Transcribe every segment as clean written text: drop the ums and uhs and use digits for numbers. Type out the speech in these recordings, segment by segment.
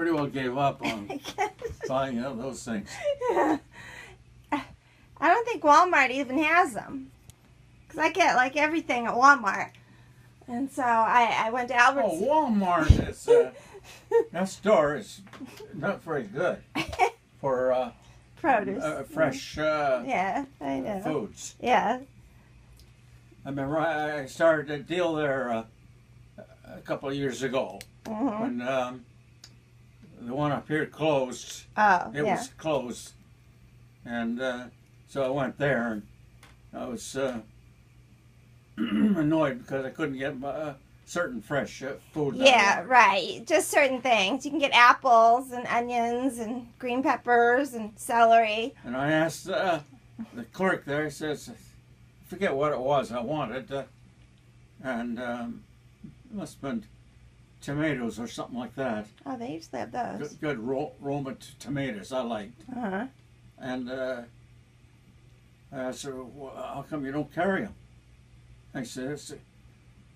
pretty well gave up on buying those things. I don't think Walmart even has them. Because I get like everything at Walmart. And so I went to Albertsons. Oh, Walmart is, that store is not very good for Produce. fresh Yeah, I know. foods. Yeah. I remember I started a deal there a couple of years ago when the one up here closed. Oh, It was closed, and so I went there, and I was annoyed because I couldn't get certain fresh food. Yeah, right. Just certain things. You can get apples and onions and green peppers and celery. And I asked the clerk there. He says, I forget what it was I wanted, and it must have been tomatoes or something like that. Oh, they usually have those. Good Roma tomatoes I liked. Uh-huh. And I asked her, well, how come you don't carry them? I said,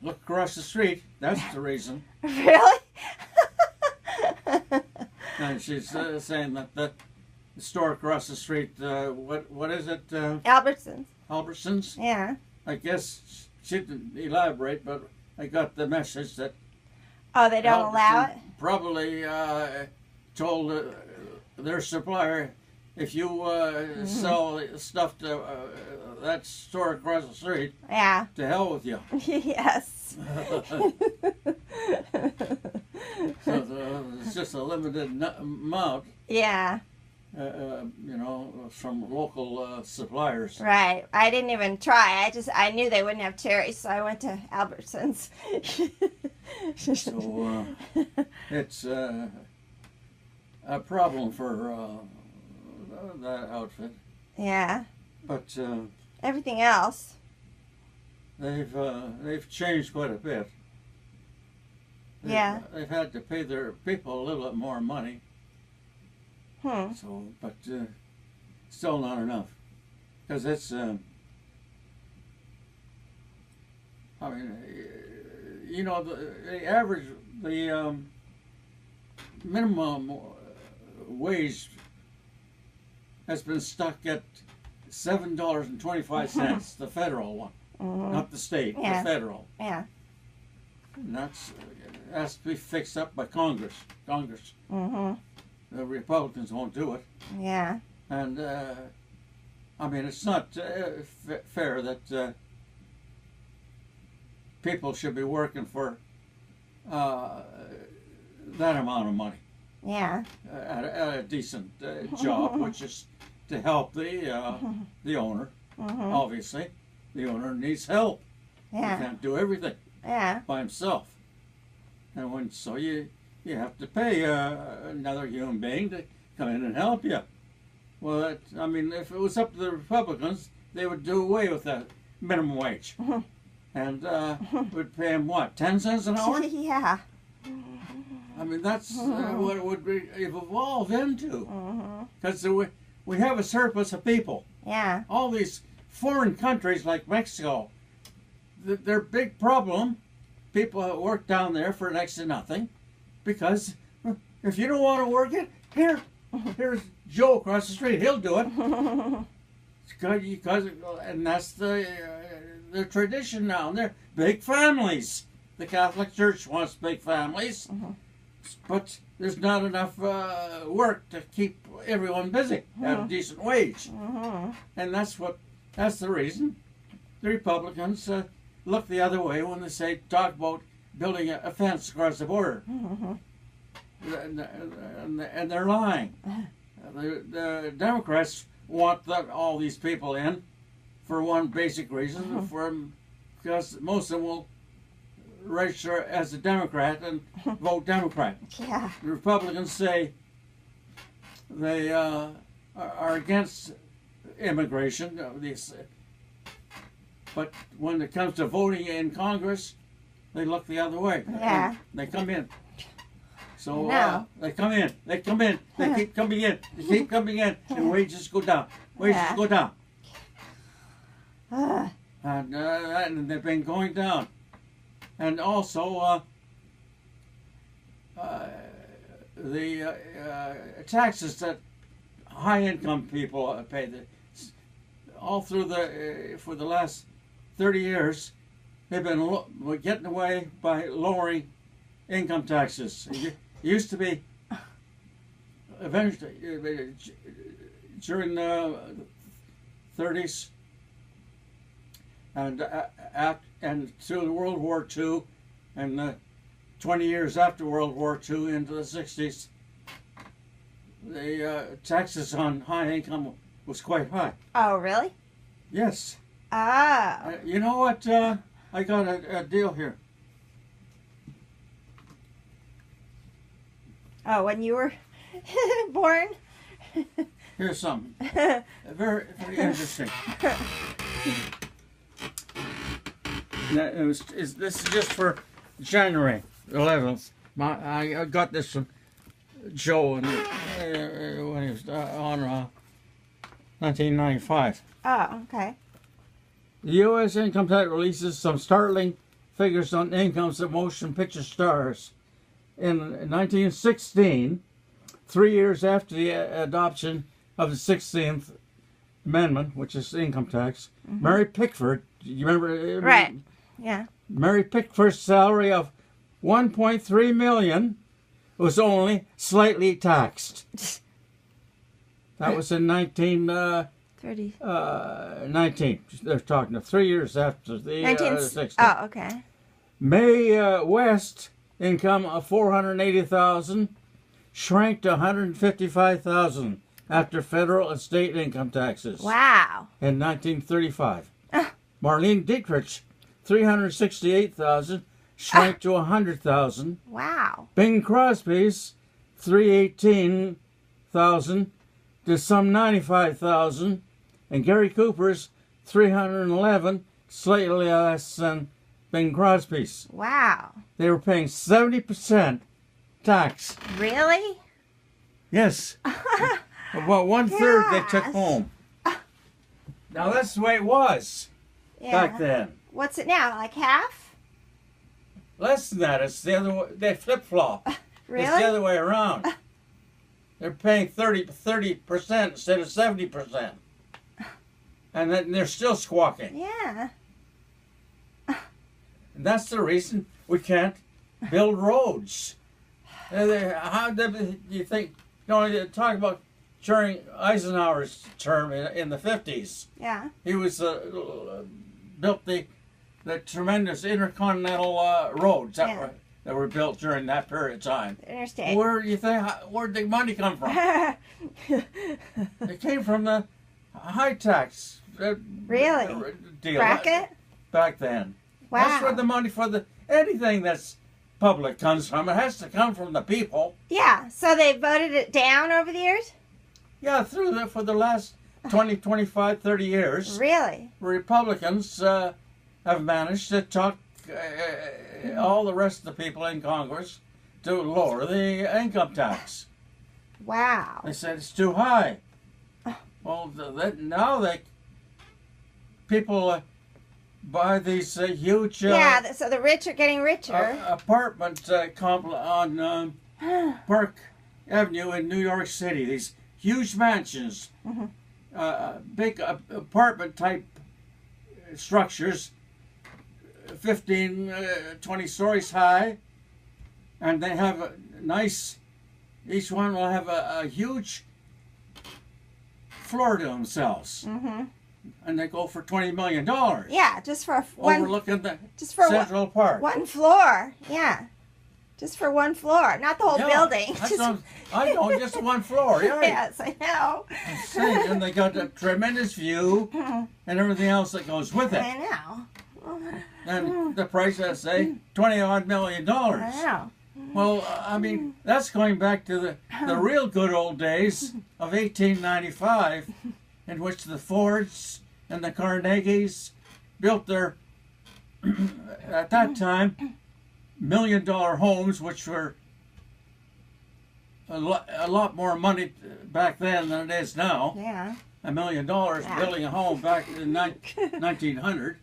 look across the street. That's the reason. Really? And she's saying that the store across the street, what is it? Albertsons. Albertsons? Yeah. I guess she didn't elaborate, but I got the message that Oh, they don't allow it? probably told their supplier, if you sell stuff to that store across the street, Yeah. to hell with you. Yes. So it's just a limited amount, Yeah. from local suppliers. Right. I didn't even try. I knew they wouldn't have cherries, so I went to Albertsons. So it's a problem for that outfit. Yeah. But Everything else. they've changed quite a bit. Yeah. They've had to pay their people a little bit more money. So, but still not enough, because it's. I mean, the average, the minimum wage has been stuck at $7.25, the federal one, not the state, Yeah. the federal. Yeah. And that's has to be fixed up by Congress. Mm-hmm. The Republicans won't do it. Yeah. And, I mean, it's not fair that people should be working for that amount of money Yeah. at a decent job, which is to help the owner. Obviously, the owner needs help. Yeah. He can't do everything Yeah. by himself. And so you have to pay another human being to come in and help you. Well, if it was up to the Republicans, they would do away with that minimum wage. And would pay them, what, 10 cents an hour? Yeah. I mean, that's what it would be evolved into. Because we have a surplus of people. Yeah. All these foreign countries like Mexico, their big problem, people that work down there for next to nothing, because if you don't want to work it, here's Joe across the street, he'll do it. And that's the tradition now. And they're big families. The Catholic Church wants big families, but there's not enough work to keep everyone busy at a decent wage. And that's the reason the Republicans look the other way when they talk about building a fence across the border. And they're lying. The Democrats want all these people in for one basic reason, because most of them will register as a Democrat and vote Democrat. Yeah. The Republicans say they are against immigration, but when it comes to voting in Congress, they look the other way. Yeah. They come in. So No. they come in, they keep coming in, and wages go down. Wages Yeah. go down. Ugh. And they've been going down. And also, the taxes that high-income people pay. All through for the last 30 years, they've been getting away by lowering income taxes. It used to be eventually during the 30s and through World War II and 20 years after World War II into the 60s, the taxes on high income was quite high. Oh, really? Yes. Oh. You know what? I got a deal here. Oh, when you were born? Here's something. Very, very interesting. Now, this is just for January 11th. I got this from Joe when he was on 1995. Oh, okay. The U.S. income tax releases some startling figures on incomes of motion picture stars. In 1916, 3 years after the adoption of the 16th Amendment, which is income tax, Mary Pickford, you remember? Right. Yeah. Mary Pickford's salary of $1.3 million was only slightly taxed. That was in 1919. They're talking of 3 years after the 16th. Oh, okay. Mae West income of $480,000 shrank to $155,000 after federal and state income taxes. Wow. In 1935. Marlene Dietrich, $368,000 shrank to $100,000. Wow. Bing Crosby's $318,000 to some $95,000, and Gary Cooper's $311,000, slightly less than Bing Crosby's. Wow. They were paying 70% tax. Really? Yes. About 1/3 they took Yes. home. Now that's the way it was back then. What's it now? Like half? Less than that. It's the other way. They flip-flop. Really? It's the other way around. They're paying 30% instead of 70%. And then they're still squawking. Yeah. And that's the reason we can't build roads. How do you think? You know, you talk about during Eisenhower's term in the 50s. Yeah. He was built the tremendous intercontinental roads that were built during that period of time. Interstate. Where do you think? Where'd the money come from? It came from the high tax. Really? Deal Bracket? back then. Wow. That's where the money for anything that's public comes from. It has to come from the people. Yeah. So they voted it down over the years? Yeah, for the last 20, 25, 30 years. Really? Republicans have managed to talk all the rest of the people in Congress to lower the income tax. Wow. They said it's too high. Well, now people buy these huge so the rich are getting richer. apartment on Park Avenue in New York City. These huge mansions, big apartment type structures, 15, 20 stories high, and they have a nice, each one will have a huge floor to themselves. And they go for $20 million. Yeah, just for overlooking the Central Park. One floor. Yeah. Just for one floor, not the whole building. I know, just one floor. Yeah. Yes, I know. And they got a tremendous view and everything else that goes with it. I know. And the price, I say, $20-odd million. I know. Well, I mean, that's going back to the real good old days of 1895, in which the Fords and the Carnegies built their, at that time, $1 million homes, which were a lot more money back then than it is now. Yeah. $1 million building a home back in 1900.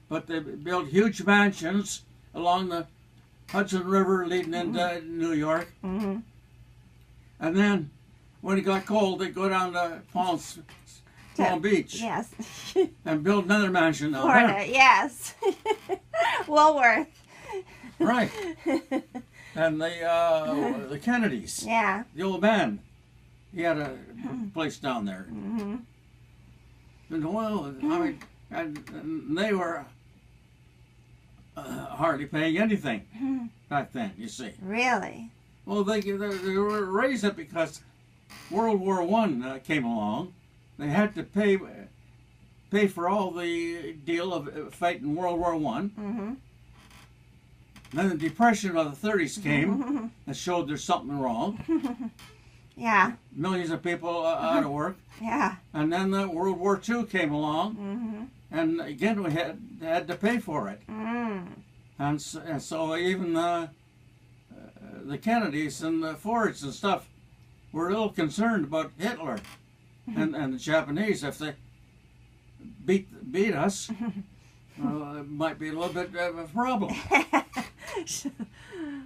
But they built huge mansions along the Hudson River leading into New York. And then when it got cold, they'd go down to Palm Beach Yes. and build another mansion down Florida, there. yes. Woolworth. Right. And the Kennedys, Yeah. the old man, he had a place down there. Mm-hmm. And well, I mean, and they were hardly paying anything back then, you see. Really? Well, they were raised it because World War I came along. They had to pay for all the deal of fighting World War I. Mm-hmm. Then the Depression of the 30s came and showed there's something wrong. Yeah. Millions of people out of work. Yeah. And then the World War II came along, Mm-hmm. and again we had to pay for it. Mm. And so even the Kennedys and the Fords and stuff were a little concerned about Hitler and the Japanese. If they beat us, it might be a little bit of a problem.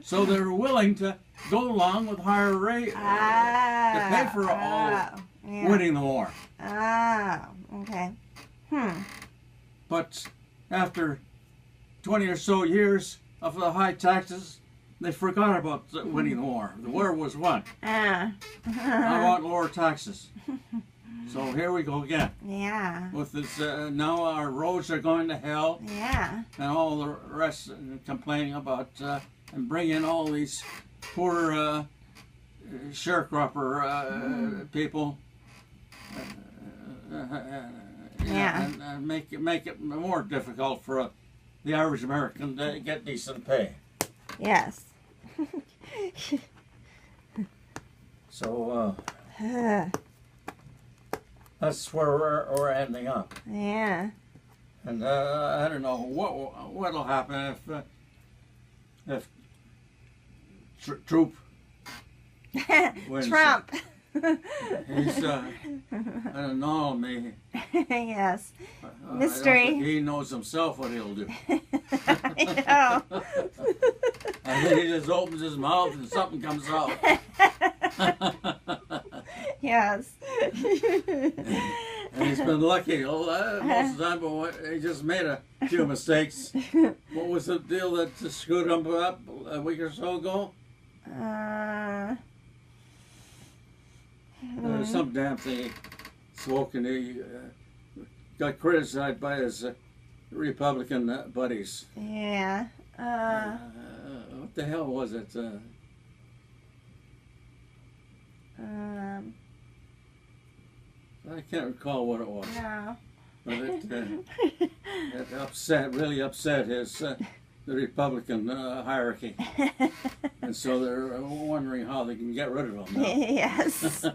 So they were willing to go along with higher rate to pay for winning the war. Oh, okay. But after 20 or so years of the high taxes, they forgot about winning the war. The war was won. I want lower taxes. So here we go again. Yeah. With this, now our roads are going to hell. Yeah. And all the rest complaining about and bringing all these poor sharecropper people. Yeah. And make it more difficult for the average American to get decent pay. Yes. So that's where we're ending up. Yeah. And I don't know what'll happen if Troop wins. Trump. He's I don't know me. Yes. I Mystery. don't think he knows himself what he'll do. I know. I think he just opens his mouth and something comes out. Yes. And he's been lucky most of the time, but he just made a few mistakes. What was the deal that screwed him up a week or so ago? There's some damn thing he spoke, and he got criticized by his Republican buddies. Yeah. What the hell was it? I can't recall what it was. No. But it really upset the Republican hierarchy. And so they're wondering how they can get rid of him now. Yes.